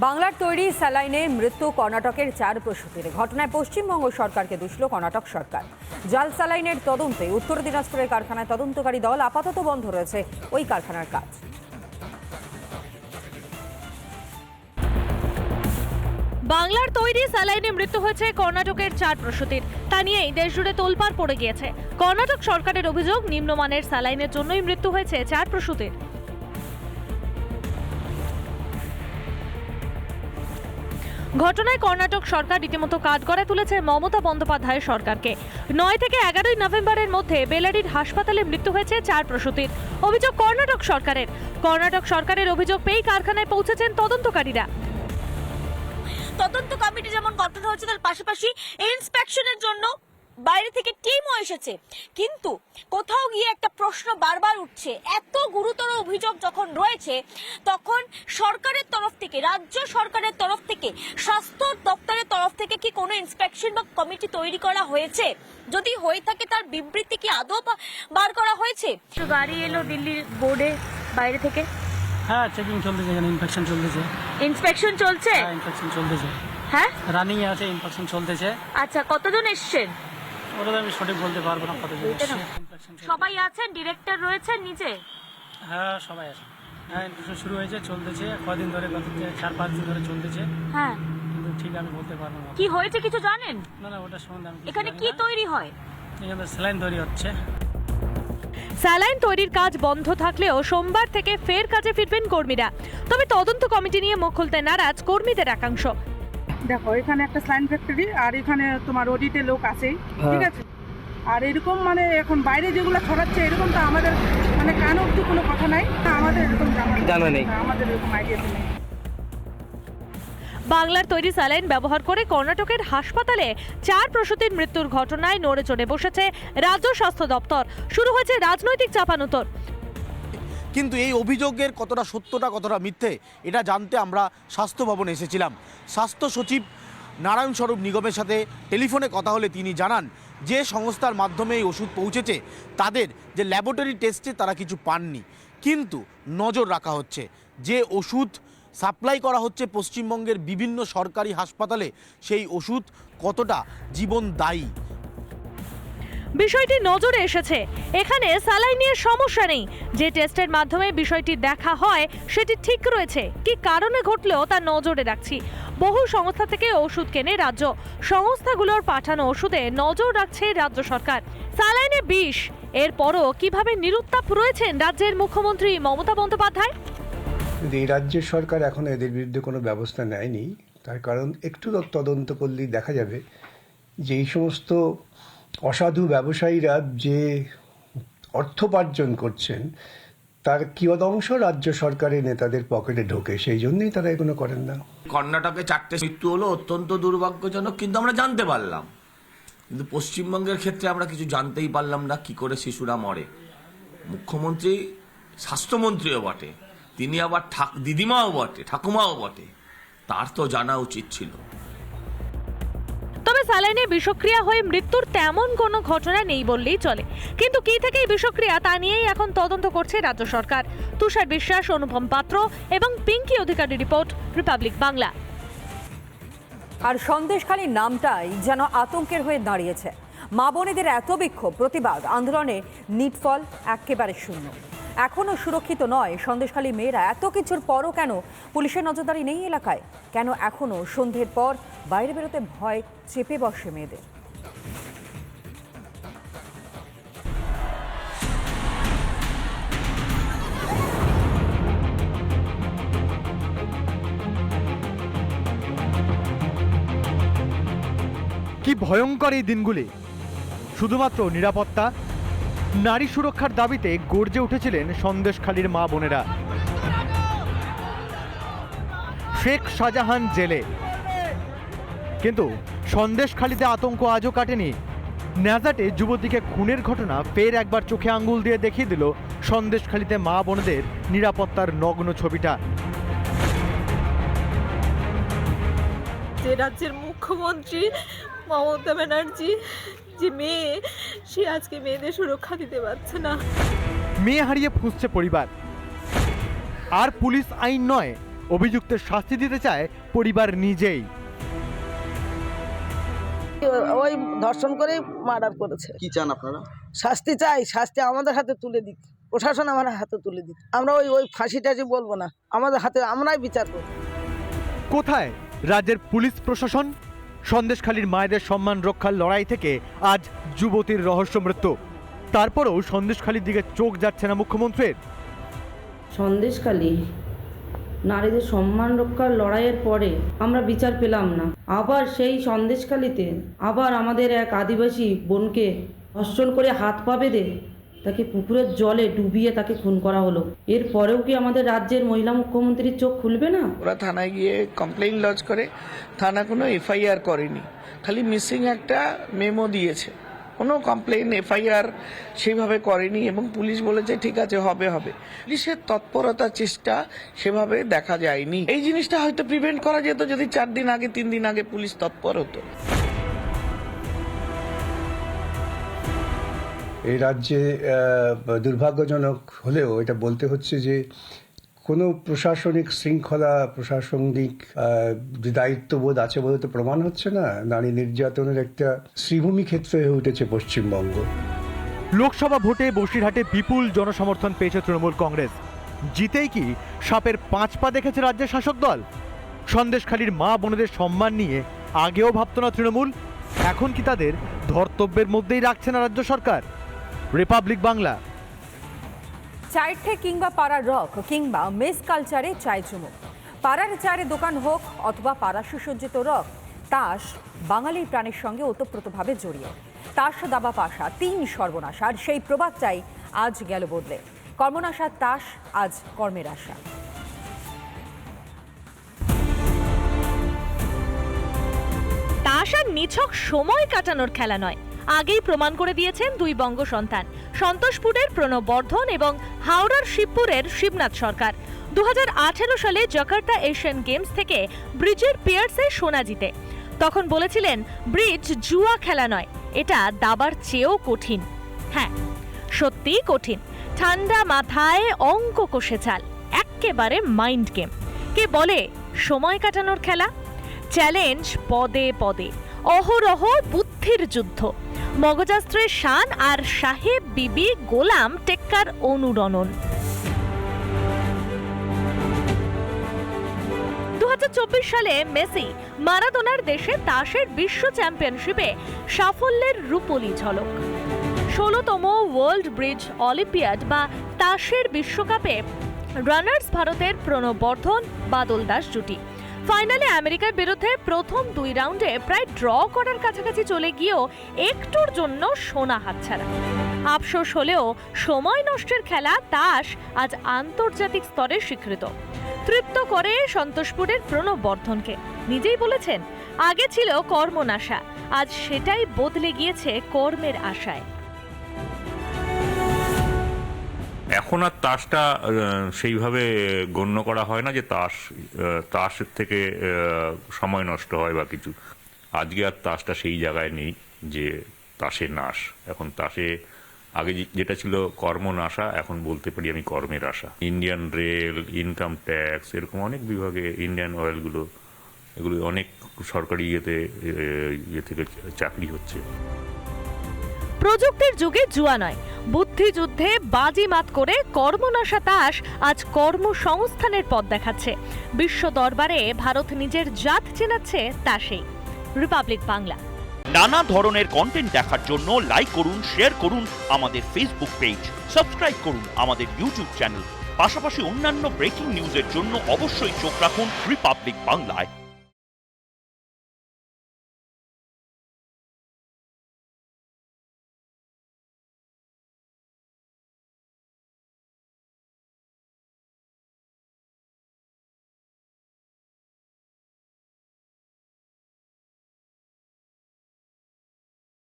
বাংলার তৈরি স্যালাইনে মৃত্যু কর্ণাটকের 4 প্রসূতির ঘটনায় পশ্চিমবঙ্গ সরকারকে দুষল কর্ণাটক সরকার। জাল স্যালাইনের তদন্তে উত্তর দিনাজপুরের কারখানায় তদন্তকারী দল, আপাতত বন্ধ রয়েছে ওই কারখানার কাজ। বাংলার তৈরি স্যালাইনে মৃত্যু হয়েছে কর্ণাটকের 4 প্রসূতির। তা নিয়েই দেশজুড়ে তোলপাড় পড়ে গিয়েছে। কর্ণাটক সরকারের অভিযোগ, নিম্নমানের স্যালাইনের জন্যই মৃত্যু হয়েছে 4 প্রসূতির। ঘটনায় কর্ণাটক সরকার রীতিমতো কাঠগড়ায় তুলেছে মমতা বন্দ্যোপাধ্যায়ের সরকারকে। 9 থেকে 11 নভেম্বরের মধ্যে বেলারির হাসপাতালে মৃত্যু হয়েছে 4 প্রসূতির। অভিযোগ কর্ণাটক সরকারের। কর্ণাটক সরকারের অভিযোগ পেয়েই কারখানায় পৌঁছেছেন তদন্তকারীরা। তদন্ত কমিটি যেমন গঠন হয়েছে, তার পাশাপাশি ইন্সপেকশনের জন্য বাইরে থেকে টিমও এসেছে, কিন্তু কোথাও গিয়ে একটা প্রশ্ন বারবার উঠছে। এত গুরুতর অভিযোগ যখন রয়েছে, তখন সরকারের তরফ থেকে, রাজ্য সরকারের তরফ থেকে, স্বাস্থ্য দপ্তরের তরফ থেকে কি কোনো ইন্সপেকশন বা কমিটি তৈরি করা হয়েছে? যদি হয়ে থাকে, তার বিবৃতি কি আদৌ বার করা হয়েছে? গাড়ি এলো দিল্লির বোর্ডে বাইরে থেকে। হ্যাঁ, চেকিং চলতেছে, এখানে ইনফেকশন চলতেছে। ইনস্পেকশন চলছে? হ্যাঁ, ইনফেকশন চলতেছে। হ্যাঁ, রানিং এ আছে, ইনফেকশন চলতেছে। আচ্ছা, কতজন এসছেন? ওটা আমি সঠিক বলতে পারবো না কতজন এসেছে। সবাই আছেন? ডিরেক্টর রয়েছেন নিচে? হ্যাঁ, সবাই আছে। হ্যাঁ, ইনফেকশন শুরু হয়েছে, চলতেছে কদিন ধরে, 4-5 দিন ধরে চলতেছে। হ্যাঁ, কিন্তু ঠিক আমি বলতে পারবো না। কি হয়েছে কিছু জানেন? না, ওটা সম্বন্ধে আমি এখানে কি তৈরি হয়? এখানে স্যালাইন তৈরি হচ্ছে। স্যালাইন তৈরির কাজ বন্ধ থাকলেও সোমবার থেকে ফের কাজে ফিরবেন কর্মীরা। তবে তদন্ত কমিটি নিয়ে মুখ খুলতে নারাজ কর্মীদের একাংশ। দেখো, এখানে একটা স্লাইন ফ্যাক্টরি, আর এখানে তোমার অডিটে লোক আছেই, ঠিক আছে। আর এরকম মানে এখন বাইরে যেগুলো ছড়াচ্ছে, এরকম তো আমাদের মানে কান অব্দি কোনো কথা নাই। আমাদের এরকম জানা নেই, আমাদের এরকম আইডিয়া নেই। বাংলার তৈরি স্যালাইন ব্যবহার করে কর্ণাটকের হাসপাতালে 4 প্রসূতির মৃত্যুর ঘটনায় নড়ে চড়ে বসেছে রাজ্য স্বাস্থ্য দপ্তর। শুরু হয়েছে রাজনৈতিক চাপানোতর। কিন্তু এই অভিযোগের কতটা সত্যটা কতটা মিথ্যে, এটা জানতে আমরা স্বাস্থ্য ভবনে এসেছিলাম। স্বাস্থ্য সচিব নারায়ণ স্বরূপ নিগমের সাথে টেলিফোনে কথা হলে তিনি জানান, যে সংস্থার মাধ্যমে এই ওষুধ পৌঁছেছে, তাদের যে ল্যাবরেটরি টেস্টে তারা কিছু পাননি, কিন্তু নজর রাখা হচ্ছে। যে ওষুধ সাপ্লাই করা হচ্ছে পশ্চিমবঙ্গের বিভিন্ন সরকারি হাসপাতালে, সেই ওষুধ কতটা জীবনদায়ী, বিষয়টি নজরে এসেছে। এখানে স্যালাইন নিয়ে সমস্যা নেই। যে টেস্টের মাধ্যমে বিষয়টি দেখা হয়, সেটি ঠিক রয়েছে। কি কারণে ঘটলেও তা নজরে রাখছি। বহু সংস্থা থেকে ওষুধ কেনে রাজ্য। সংস্থাগুলোর পাঠানো ওষুধে নজর রাখছে রাজ্য সরকার। স্যালাইনে বিষ, এরপরও কিভাবে নিরুত্তাপ রয়েছেন রাজ্যের মুখ্যমন্ত্রী মমতা বন্দ্যোপাধ্যায়? এই রাজ্যের সরকার এখন এদের বিরুদ্ধে কোনো ব্যবস্থা নেয়নি। তার কারণ একটু তদন্ত করলেই দেখা যাবে যে এই সমস্ত অসাধু ব্যবসায়ীরা যে অর্থোপার্জন করছেন, তার কিয়দংশ রাজ্য সরকারের নেতাদের পকেটে ঢোকে, সেই জন্যই তারা এগুলো করেন না। কর্ণাটকে 4টে মৃত্যু হলো, অত্যন্ত দুর্ভাগ্যজনক, কিন্তু আমরা জানতে পারলাম। কিন্তু পশ্চিমবঙ্গের ক্ষেত্রে আমরা কিছু জানতেই পারলাম না কি করে শিশুরা মরে। মুখ্যমন্ত্রী স্বাস্থ্যমন্ত্রীও বটে, তিনি আবার দিদিমাও বটে, ঠাকুমাও বটে, তার তো জানা উচিত ছিল। তবে স্যালাইনে বিষক্রিয়া হয়ে মৃত্যুর তেমন কোনো ঘটনা নেই বললেই চলে। কিন্তু কি থেকে এই বিষক্রিয়া, তা নিয়েই এখন তদন্ত করছে রাজ্য সরকার। তুষার বিশ্বাস, অনুপম পাত্র এবং পিঙ্কি অধিকারী, রিপোর্ট, রিপাবলিক বাংলা। আর সন্দেশখালীর নামটাই যেন আতঙ্কের হয়ে দাঁড়িয়েছে। মা বোনেদের এত বিক্ষোভ, প্রতিবাদ, আন্দোলনে নিটফল একেবারে শূন্য। এখনও সুরক্ষিত নয় সন্দেশখালী মেয়েরা। এত কিছুর পরও কেন পুলিশের নজরদারি নেই এলাকায়? কেন এখনও সন্ধ্যের পর বাইরে বেরোতে ভয় চেপে বসে মেয়েদের? কি ভয়ঙ্কর এই দিনগুলি! শুধুমাত্র নিরাপত্তা, নারী সুরক্ষার দাবিতে গর্জে উঠেছিলেন সন্দেশখালীর মা বোনেরা। শেখ শাহজাহান জেলে, কিন্তু সন্দেশখালীতে আতঙ্ক আজও কাটেনি। ন্যাজাটে যুবতীকে খুনের ঘটনা ফের একবার চোখে আঙ্গুল দিয়ে দেখিয়ে দিল সন্দেশখালীতে মা বোনেদের নিরাপত্তার নগ্ন ছবিটা। যে রাজ্যের মুখ্যমন্ত্রী মমতা ব্যানার্জি, যে মেয়ে, সে আজকে মেয়েদের সুরক্ষা দিতে পারছে না। মেয়ে হারিয়ে ফুঁসছে পরিবার। আর পুলিশ আইন নয়, অভিযুক্তের শাস্তি দিতে চায় পরিবার নিজেই। ওই ধর্ষণ করে মার্ডার করেছে। কি চান আপনারা? শাস্তি চাই, শাস্তি আমাদের হাতে তুলে দিক, প্রশাসন আমার হাতে তুলে দিক। আমরা ওই ফাঁসি টাসি বলবো না, আমাদের হাতে আমরাই বিচার করব। কোথায় রাজ্যের পুলিশ প্রশাসন? সন্দেশখালীর মায়েদের সম্মান রক্ষার লড়াই থেকে আজ যুবতীর রহস্য মৃত্যু। তারপরেও সন্দেশখালীর দিকে চোখ যাচ্ছে না মুখ্যমন্ত্রীর। সন্দেশখালী নারীদের সম্মান রক্ষার লড়াইয়ের পরে আমরা বিচার পেলাম না। আবার সেই সন্দেশখালীতে আবার আমাদের এক আদিবাসী বোনকে ধর্ষণ করে হাত পা বেঁধে তাকে পুকুরের জলে ডুবিয়ে তাকে খুন করা হলো। এরপরেও কি আমাদের রাজ্যের মহিলা মুখ্যমন্ত্রীর চোখ খুলবে না? ওরা থানায় গিয়ে কমপ্লেইন লজ করে, থানা কোনো এফআইআর করেনি, খালি মিসিং একটা মেমো দিয়েছে, কোনো কমপ্লেইন এফআইআর সেইভাবে করেনি। এবং পুলিশ বলেছে ঠিক আছে, হবে। পুলিশের তৎপরতা চেষ্টা সেভাবে দেখা যায়নি। এই জিনিসটা হয়তো প্রিভেন্ট করা যেত যদি 4 দিন আগে 3 দিন আগে পুলিশ তৎপর হতো। এই রাজ্যে দুর্ভাগ্যজনক হলেও এটা বলতে হচ্ছে যে কোনো প্রশাসনিক শৃঙ্খলা, প্রশাসনিক দায়িত্ববোধ আছে বলে তো প্রমাণ হচ্ছে না। নারী নির্যাতনের একটা শ্রীভূমি ক্ষেত্র হয়ে উঠেছে পশ্চিমবঙ্গ। লোকসভা ভোটে বসিরহাটে বিপুল জনসমর্থন পেয়েছে তৃণমূল কংগ্রেস। জিতেই কি সাপের 5 পা দেখেছে রাজ্যের শাসক দল? সন্দেশখালীর মা বোনেদের সম্মান নিয়ে আগেও ভাবত না তৃণমূল, এখন কি তাদের ধর্তব্যের মধ্যেই রাখছে না রাজ্য সরকার? রিপাবলিক বাংলা। চায়ের ঠে কিংবা পাড়ার রক কিংবা মেস কালচারে চায় চুমুক, পাড়ার চায়ের দোকান হোক অথবা পাড়া সুসজ্জিত রক, তাস বাঙালির প্রাণের সঙ্গে ওতপ্রোতভাবে জড়িয়ে। তাস দাবা পাশা 3 সর্বনাশ, আর সেই প্রবাদটাই আজ গেল বদলে। কর্মনাশার তাস আজ কর্মের আশা। তাস আর নিছক সময় কাটানোর খেলা নয়, আগেই প্রমাণ করে দিয়েছেন 2 বঙ্গ সন্তান, সন্তোষপুরের প্রণব বর্ধন এবং হাওড়ার শিবপুরের শিবনাথ সরকার। 2018 সালে জাকার্তা এশিয়ান গেমস থেকে ব্রিজের পিয়ার্সে সোনা জিতে। তখন বলেছিলেন ব্রিজ জুয়া খেলা নয়, এটা দাবার চেয়েও কঠিন। হ্যাঁ, সত্যিই কঠিন। ঠান্ডা মাথায় অঙ্ক কষে চাল, একেবারে মাইন্ড গেম। কে বলে সময় কাটানোর খেলা? চ্যালেঞ্জ পদে পদে, অহরহ বুদ্ধির যুদ্ধ, মগজাস্ত্রের শান আর সাহেব বিবি গোলাম টেক্কার অনুরণন। 2024 সালে মেসি মারাদোনার দেশে তাসের বিশ্ব চ্যাম্পিয়নশিপে সাফল্যের রূপলি ঝলক। 16তম ওয়ার্ল্ড ব্রিজ অলিম্পিয়াড বা তাসের বিশ্বকাপে রানার্স ভারতের প্রণব বর্ধন বাদল দাস জুটি। ফাইনালে আমেরিকার বিরুদ্ধে প্রথম 2 রাউন্ডে প্রায় ড্র করার কাছাকাছি চলে গিয়েও একটুর জন্য সোনা হাতছাড়া। আফসোস হলেও সময় নষ্টের খেলা তাস আজ আন্তর্জাতিক স্তরে স্বীকৃত। তৃপ্ত করে সন্তোষপুরের প্রণব বর্ধনকে। নিজেই বলেছেন, আগে ছিল কর্মনাশা, আজ সেটাই বদলে গিয়েছে কর্মের আশায়। এখন আর তাসটা সেইভাবে গণ্য করা হয় না যে তাসের থেকে সময় নষ্ট হয় বা কিছু। আজকে আর তাসটা সেই জায়গায় নেই যে তাসের নাশ। এখন তাসে আগে যেটা ছিল কর্মনাশা, এখন বলতে পারি আমি কর্মের আশা। ইন্ডিয়ান রেল, ইনকাম ট্যাক্স, এরকম অনেক বিভাগে, ইন্ডিয়ান অয়েলগুলো, এগুলো অনেক সরকারি ইয়ে থেকে চাকরি হচ্ছে। প্রযুক্তির যুগে জুয়া নয়, বুদ্ধিযুদ্ধে বাজিমাত করে কর্মনাশা তাস আজ কর্মসংস্থানের পথ দেখাচ্ছে। বিশ্ব দরবারে ভারত নিজের জাত চেনাচ্ছে তাসেই। রিপাবলিক বাংলা। নানা ধরনের কন্টেন্ট দেখার জন্য লাইক করুন, শেয়ার করুন আমাদের ফেসবুক পেজ, সাবস্ক্রাইব করুন আমাদের ইউটিউব চ্যানেল। পাশাপাশি অন্যান্য ব্রেকিং নিউজের জন্য অবশ্যই চোখ রাখুন রিপাবলিক বাংলায়।